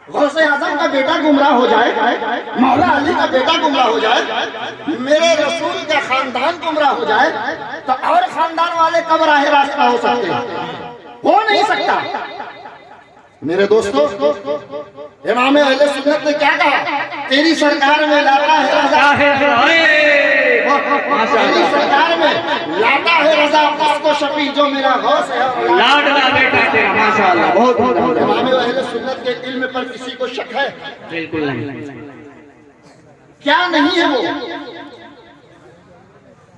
गौसे आजम का बेटा गुमराह हो जाए, मौला अली का बेटा गुमराह हो जाए, मेरे रसूल का खानदान गुमराह हो जाए, तो और खानदान वाले कब राह रास्ता हो सकते हैं? हो नहीं सकता। मेरे दोस्तों, इमाम अहले सुन्नत ने क्या कहा? तेरी सरकार में लाता है रजा, तेरी सरकार में लाता है रजा, उसको शफी जो मेरा गौस है लाडला बेटा तेरा, माशाअल्लाह, बहुत बहुत। इमाम अहले सुन्नत के इल्म पर किसी को शक है? बिल्कुल नहीं। क्या नहीं है वो?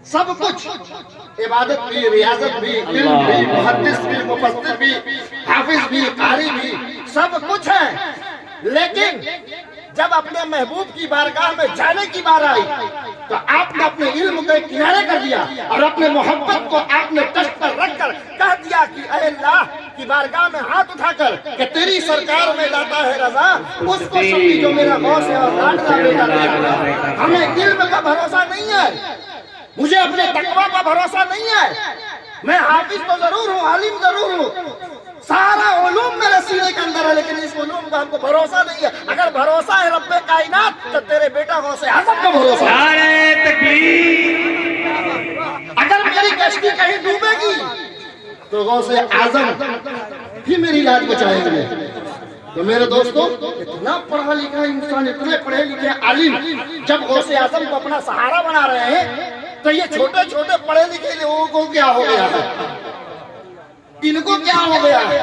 सब कुछ, इबादत भी, रियाजत भी, इल्म भी, मुहद्दिस भी, मुफस्सिर भी, हाफिज भी, कारी भी, सब कुछ है। लेकिन जब अपने महबूब की बारगाह में जाने की बार आई तो आपने अपने इल्म को किनारे कर दिया और अपने मोहब्बत को आपने तख्त पर रखकर कह दिया कि अहे अल्लाह की बारगाह में हाथ उठाकर कि तेरी सरकार में लाता है रजा, उसको शफी जो मेरा गौस है और लाडला बेटा। हमें इल्म का भरोसा नहीं है, मुझे अपने तकवा का भरोसा नहीं है। मैं हाफिज तो जरूर हूँ, आलिम जरूर हूँ, सारा उलूम मेरे सीने के अंदर है, लेकिन इस उलूम का हमको भरोसा नहीं है। अगर भरोसा है रब्बे कायनात तो तेरे बेटा गौसे आजम का भरोसा है। अगर मेरी कश्ती कहीं डूबेगी तो गौसे आजम ही मेरी लाज बचाएंगे। तो मेरे दोस्तों, इतना पढ़ा लिखा इंसान, इतने पढ़े लिखे आलिम जब गौसे आजम को अपना सहारा बना रहे हैं तो ये छोटे छोटे पढ़े लिखे लोगों को क्या हो गया है? इनको क्या हो गया है?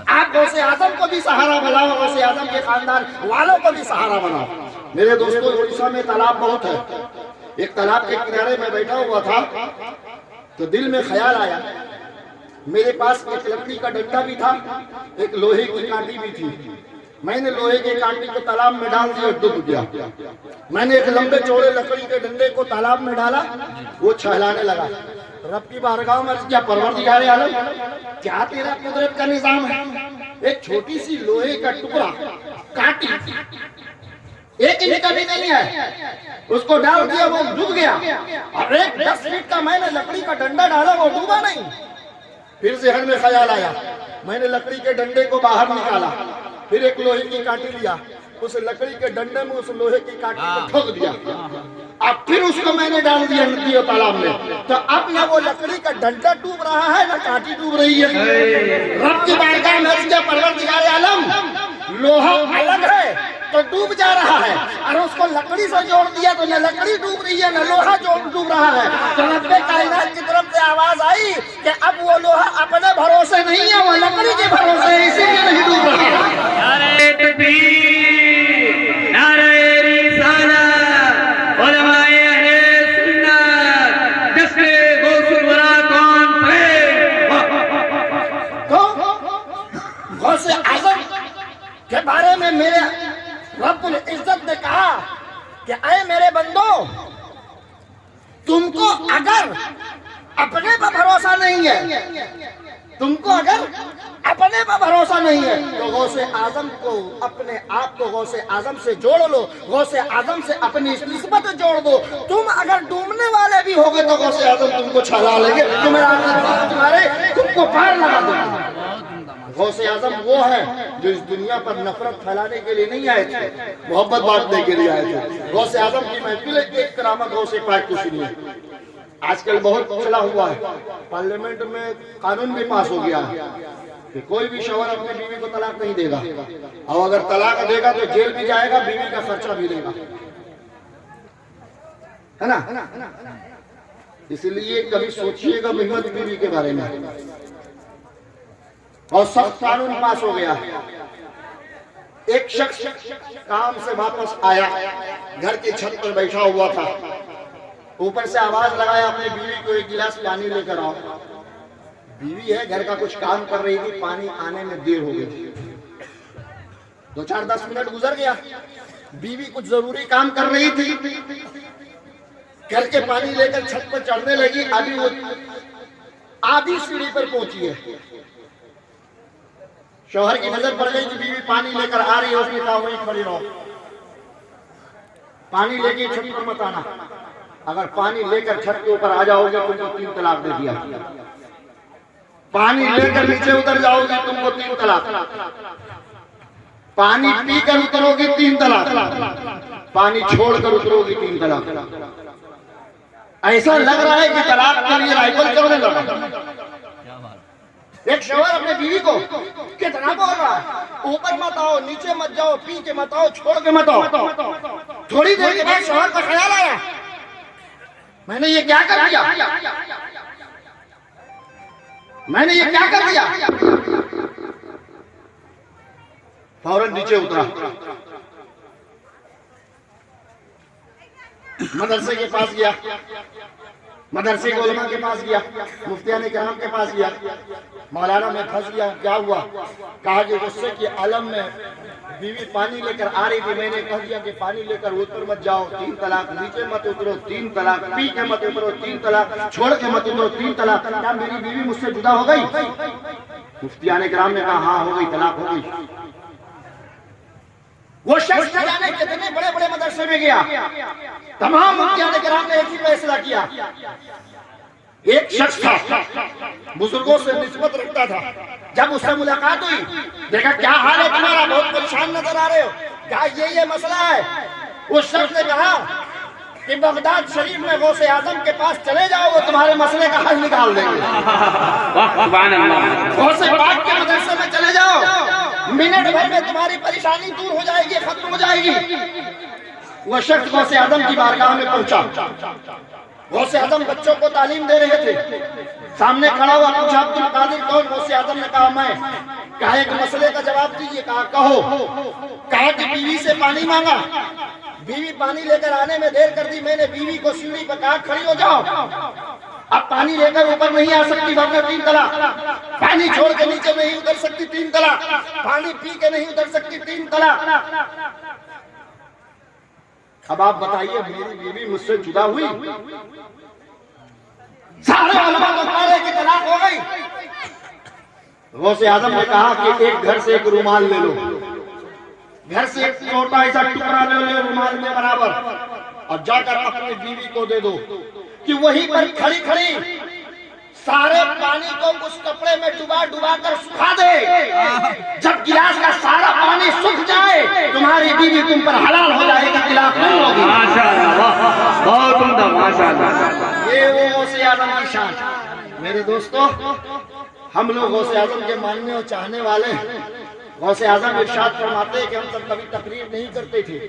आप गौसे आजम को भी सहारा बनाओ, गौसे आजम के खानदान वालों को भी सहारा बनाओ। मेरे दोस्तों, उड़ीसा में तालाब बहुत है। एक तालाब के किनारे में बैठा हुआ था तो दिल में ख्याल आया, मेरे पास एक लकड़ी का डंडा भी था, एक लोहे की कांटी भी थी। मैंने लोहे की कांटी को तालाब में डाल दिया, डूब गया। मैंने एक लंबे चौड़े लकड़ी के डंडे को तालाब में डाला, वो छहलाने लगा। रब की बारगाह में क्या परवरदिगार आलम, क्या तेरा कुदरत का निजाम है? एक छोटी सी लोहे का टुकड़ा, कांटी, एक इंच का भी नहीं है, उसको डाल दिया, वो डूब गया। और एक 10 फीट का मैंने लकड़ी का डंडा डाला, वो डूबा नहीं। फिर जहन में ख्याल आया, मैंने लकड़ी के डंडे को बाहर निकाला, फिर एक लोहे की कांटी लिया, उस लकड़ी के डंडे में उस लोहे की कांटी को ठोक दिया। अब फिर उसको मैंने डाल दिया नदी और तालाब में। तो अब ना वो लकड़ी का डंडा डूब रहा है ना कांटी डूब रही है। रब की बारगाह में उसका परवरदिगार आलम, लोहा अलग है तो डूब जा रहा है, और उसको लकड़ी से जोड़ दिया तो न लकड़ी डूब रही है न लोहा जो डूब रहा है। तो रब्बे कायनात की तरफ से आवाज आई कि अब वो लोहा अपने भरोसे नहीं है, वो लकड़ी के भरोसे है, इसीलिए नहीं डूब रहा है। नारे तकबीर, नारे रिसालत, उलमाए अहले सुन्नत, जिसने गौसुल वरा कौन थे। तो गौसे आजम के बारे में मेरे रब्बुल इज्जत ने कहा कि ऐ मेरे बंदो, तुमको अगर अपने पर भरोसा नहीं है, तुमको अगर अपने पर भरोसा नहीं है तो गौसे आजम को, अपने आप को गौसे आजम से जोड़ लो, गौसे आजम से अपनी निस्बत जोड़ दो। तुम अगर डूबने वाले भी होगे तो गौसे आजम तुमको छला लेंगे, तुम्हारे तुमको पार लगा देंगे। गौसे आजम वो है जो इस दुनिया पर नफरत फैलाने के लिए नहीं आए थे, मोहब्बत बांटने के लिए आए थे। गौसे आजम की महफिल एक करामत गौसे पाक कुछ नहीं है। आजकल बहुत चला हुआ है, पार्लियामेंट में कानून भी पास हो गया है कि कोई भी शौहर अपनी बीवी को तलाक नहीं देगा, और अगर तलाक देगा तो जेल भी जाएगा, बीवी का खर्चा भी देगा, है ना? इसलिए कभी सोचिएगा मेहनत बीवी के बारे में। और सख्त कानून पास हो गया। एक शख्स काम से वापस आया, घर की छत पर बैठा हुआ था, ऊपर से आवाज लगाया अपनी बीवी को, एक गिलास पानी लेकर आओ। बीवी है, घर का कुछ काम कर रही थी, पानी आने में देर हो गई। 2-4-10 मिनट गुजर गया, बीवी कुछ जरूरी काम कर रही थी, घर के पानी लेकर छत पर चढ़ने लगी। अभी वो आधी सीढ़ी पर पहुंची है, शौहर की नजर पड़ गई कि बीवी पानी लेकर आ रही है। उसने कहा वहीं खड़ी रहो, पानी लेके छत पर मत आना, अगर पानी लेकर छत के ऊपर आ जाओगे तुमको 3 तलाक दे दिया, पानी लेकर नीचे उतर जाओगे तुमको 3 तलाक। पानी पीकर उतरोगी 3 तलाक, पानी छोड़कर उतरोगी 3 तलाक। ऐसा लग रहा है कि तलाक के लिए राइफल चलने लगा। एक शौहर अपने बीवी को कितना बोल रहा है, ऊपर मत आओ, नीचे मत जाओ, पी के मत आओ, छोड़ के मत आओ। थोड़ी देर के बाद शौहर का ख्याल आया, मैंने ये क्या कर दिया, मैंने ये क्या कर दिया। फौरन नीचे उतरा, मदरसे के पास गया, मदरसे के उलमा के पास गया, मुफ्तियाने किराम के पास गया। मौलाना में फंस गया, क्या हुआ? कहा कि गुस्से के आलम में बीवी पानी लेकर आ रही थी, मैंने कह दिया कि पानी लेकर ऊपर मत जाओ, 3 तलाक, नीचे मत उतरो 3 तलाक, पी के मत उतरो 3 तलाक, छोड़ के मत उतरो 3 तलाक। क्या मेरी बीवी मुझसे जुदा हो गई? मुफ्तियाने किराम ने कहा हाँ हो गई, तलाक हो गई। वो शख्स न जाने कितने बड़े बड़े मदरसे में गया, तमाम मुफ्तियाने किराम ने एक ही फैसला किया। एक शख्स था, बुजुर्गों से निस्बत रखता था, जब उससे मुलाकात हुई, देखा क्या हाल है तुम्हारा, बहुत परेशान नजर आ रहे हो, क्या ये मसला है? उस शख्स ने कहा कि बगदाद शरीफ में गौसे आजम के पास चले जाओ, वो तुम्हारे मसले का हल निकाल देंगे। गौसे पाक के मदरसे में चले जाओ, मिनट भर में तुम्हारी परेशानी दूर हो जाएगी, खत्म हो जाएगी। वह शख्स गौसे आजम की बारगाह में पहुंचा। गौसे आजम बच्चों को तालीम दे रहे थे, सामने खड़ा हुआ, पूछा अब्दुल कादिर कौन? गौसे आजम ने कहा मैं। कहा एक मसले का जवाब दीजिए। कहा कहो। कहा कि बीवी से पानी मांगा, बीवी पानी लेकर आने में देर कर दी, मैंने बीवी को सीढ़ी पर कहा खड़ी हो जाओ, अब पानी लेकर ऊपर नहीं आ सकती, वरना 3 तलाक। पानी छोड़ के नीचे नहीं उतर सकती, 3 तलाक। पानी पी के नहीं उतर सकती, 3 तलाक। अब आप बताइए, मेरी बीवी मुझसे जुदा हुई, सारे उलमा तो कह रहे कि तलाक हो गई। गौसे आजम ने कहा कि एक घर से एक रुमाल ले लो, घर से एक छोटा ऐसा टुकड़ा ले लो रुमाल में बराबर, और जाकर अपनी बीवी को दे दो कि वहीं पर खड़ी खड़ी सारे पानी को उस कपड़े में डुबा डुबा कर सुखा दे। जब गिलास का सारा पानी सूख जाए, तुम्हारी बीवी तुम पर हलाल हो जाएगी, खिलाफ नहीं होगी। माशाअल्लाह, बहुत उम्दा, माशाअल्लाह। ये वो गौसे आजम की शान। मेरे दोस्तों, हम लोग गौसे आजम के मानने और चाहने वाले हैं। गौसे आजम इरशाद फरमाते हैं कि हम सब कभी तकरीर नहीं करते थे,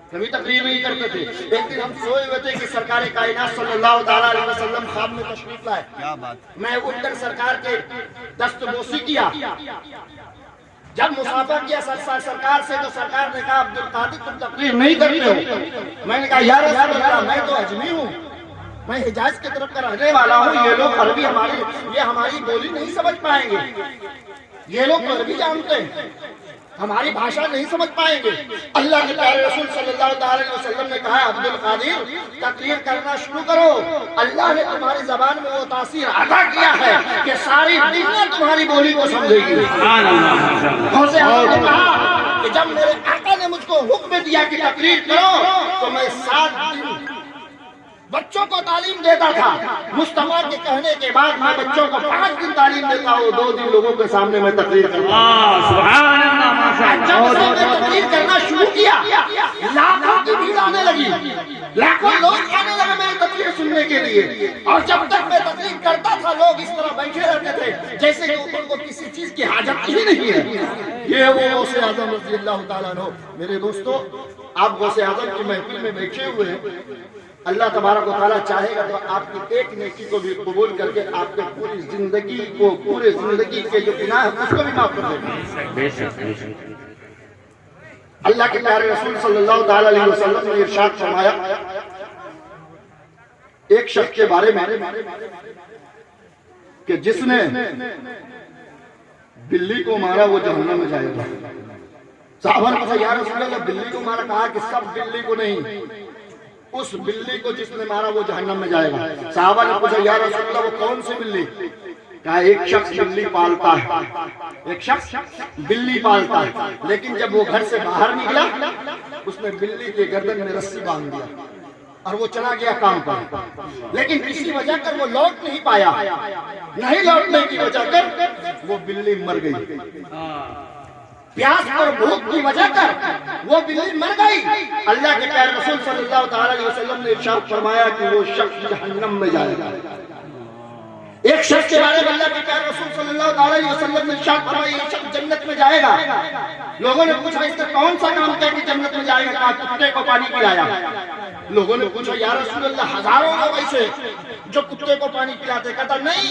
कभी तकरीर नहीं करते थे। एक दिन हम सोए हुए थे कि सरकार कायनात सल्लल्लाहु ताला अलैहि वसल्लम ख्वाब में तशरीफ लाए। क्या बात। मैं उठकर सरकार के दस्तबोसी किया। जब मुसाफा किया सरकार से, तो सरकार ने कहा अब्दुल कादिर तुम तकरीर नहीं करते हो। मैंने कहा यार मैं तो अजमी हूँ, मैं हिजाज की तरफ का रहने वाला हूँ, ये लोग अरबी हमारी बोली नहीं समझ पाएंगे, ये लोग अरबी जानते हैं, हमारी भाषा नहीं समझ पाएंगे। अल्लाह के प्यारे रसूल सल्लल्लाहु अलैहि वसल्लम ने कहा अब्दुल कादिर तकरीर करना शुरू करो, अल्लाह ने तुम्हारी जबान में वो तासीर अदा किया है कि सारी दुनिया तुम्हारी बोली को समझेगी। गौसे आजम ने कहा कि जब मेरे आका ने मुझको हुक्म दिया कि तकरीर करो, तो मैं 7 दिन बच्चों को तालीम देता था। मुस्तफा के कहने के बाद मैं बच्चों को 5 दिन तालीम देता हूँ, 2 दिन लोगों के सामने मैं तकरीर करता हूँ। जब से मैं तकरीर करना शुरू किया, लाखों की भीड़ आने लगी, लाखों लोग आने लगे मेरी तकरीर सुनने के लिए। और जब तक मैं तकरीर करता था, लोग इस तरह बैठे रहते थे जैसे कि उनको किसी चीज की हाजत ही नहीं है। ये वो गौसे आजम रज़ी अल्लाह ताला अन्हु। मेरे दोस्तों, आप गौसे आजम की महफिल में बैठे हुए हैं, अल्लाह तबारक व तआला चाहेगा तो आपकी एक नेकी को भी कबूल करके आपके पूरी जिंदगी के जो गुनाह है उसको भी माफ कर देगा। अल्लाह के प्यारे रसूल सल्लल्लाहु अलैहि वसल्लम ने इरशाद फरमाया एक शख्स के बारे में कि जिसने बिल्ली को मारा वो जहन्नम में जाएगा। साहबा ने कहा या रसूल अल्लाह, बिल्ली को मारा? कहा कि सब बिल्ली को नहीं, उस बिल्ली को जिसने मारा वो जहन्नम में जाएगा। साहबा ने पूछा या रसूल अल्लाह वो कौन सी बिल्ली? कहा एक शख्स बिल्ली पालता है, एक शख्स बिल्ली पालता है, लेकिन जब वो घर से बाहर निकला उसने बिल्ली के गर्दन में रस्सी बांध दिया और वो चला गया काम पर, लेकिन किसी वजह कर वो लौट नहीं पाया। नहीं लौटने की वजह कर वो बिल्ली मर गई। प्यास और भूख की वजह कर वो बिल्ली मर गई। अल्लाह के प्यारे रसूल सल्लल्लाहु अलैहि वसल्लम ने इरशाद फरमाया कि वो शख्स जहन्नम में जाएगा। एक शख्स के बारे में अल्लाह के प्यारे रसूल सल्लल्लाहु अलैहि वसल्लम ने इरशाद फरमाया ये शख्स जन्नत में जाएगा। लोगों ने पूछा इसने कौन सा काम किया कि जन्नत में जाएगा? कहा कुत्ते को पानी पिलाया। लोगों ने पूछा या रसूल अल्लाह हजारों लोग ऐसे जो कुत्ते को पानी पिलाते। कहता नहीं,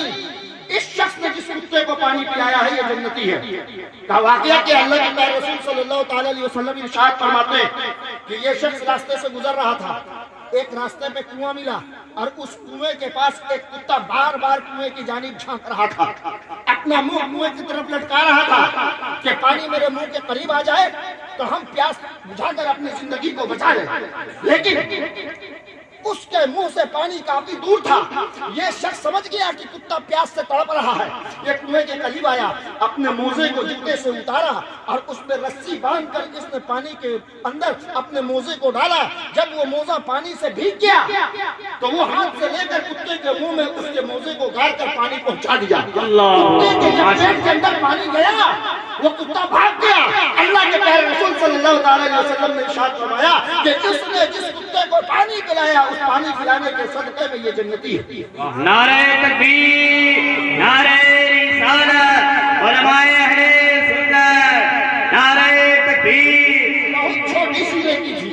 इस शख्स ने जिस कुत्ते को पानी पिलाया है ये जन्नती है। कहा वाकया कि अल्लाह के प्यारे रसूल सल्लल्लाहु अलैहि वसल्लम इरशाद फरमाते हैं कि ये शख्स रास्ते से गुजर रहा था, एक रास्ते पे कुआं मिला और उस कुएं के पास एक कुत्ता बार बार कुएं की जानिब झांक रहा था, अपना मुंह कुएं की तरफ लटका रहा था कि पानी मेरे मुंह के करीब आ जाए तो हम प्यास बुझाकर अपनी जिंदगी को बचा लें। लेकिन उसके मुंह से पानी काफी दूर था। ये शख्स समझ गया कि कुत्ता प्यास से तड़प रहा है। ये कुएं के करीब आया, अपने मोजे को जूते से उतारा और उसमें रस्सी बांधकर इसने पानी के अंदर अपने मोजे को डाला। जब वो मोजा पानी से भीग गया तो वो हाथ से लेकर कुत्ते के मुंह में उसके मोजे को गाड़ कर पानी पहुंचा दिया। कुत्ते के जब पेट के अंदर पानी गया वो कुत्ता भाग गया। अल्लाह के प्यारे रसूल सल्लल्लाहु अलैहि वसल्लम ने इरशाद फरमाया कि इसने जिस कुत्ते को पानी पिलाया उस पानी पिलाने के सदक़े में ये जन्नती है। नारे तकबीर, नारे रिसालत, उलमाए अहले सुन्नत, नारे तकबीर। बहुत छोटी सी नेकी थी,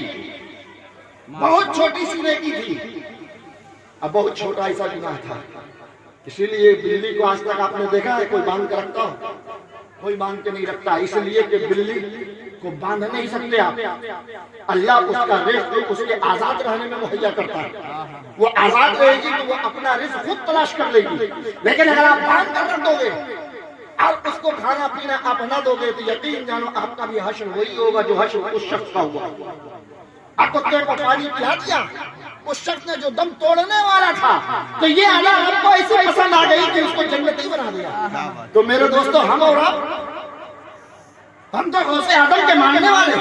बहुत छोटी सी नेकी थी, अब बहुत छोटा ऐसा गुनाह था। इसीलिए बिल्ली को आज तक आपने देखा है कोई बांध कर रखता हो? कोई बांध के नहीं रखता, इसलिए कि बिल्ली को बांध नहीं सकते आप। अल्लाह उसका रिज़्क़ उसके आजाद रहने में मुहैया करता है। वो आजाद रहेगी तो वो अपना रिज़्क़ खुद तलाश कर लेगी। लेकिन अगर आप बांध कर रख दोगे और उसको खाना पीना आप न दोगे तो यकीन जानो आपका भी हश्र वही होगा जो हश्र उस शख्स का हुआ। आप कुत्ते को पानी पिला दिया, उस शख्स ने जो दम तोड़ने वाला था, तो ये अल्लाह हमको ऐसे पसंद आ गई कि उसको जन्नती बना दिया। तो मेरे दोस्तों, हम और हम तो गौसे आजम के मानने वाले,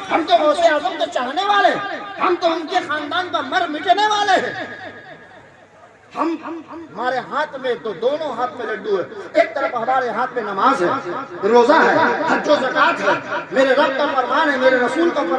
हम तो गौसे आजम के चाहने वाले, हम तो उनके खानदान का मर मिटने वाले हैं। हम हमारे हाथ में तो दोनों हाथ में लड्डू है। एक तरफ हमारे हाथ में नमाज है, रोजा है, हज व ज़कात है, मेरे रब का फरमान है, मेरे रसूल का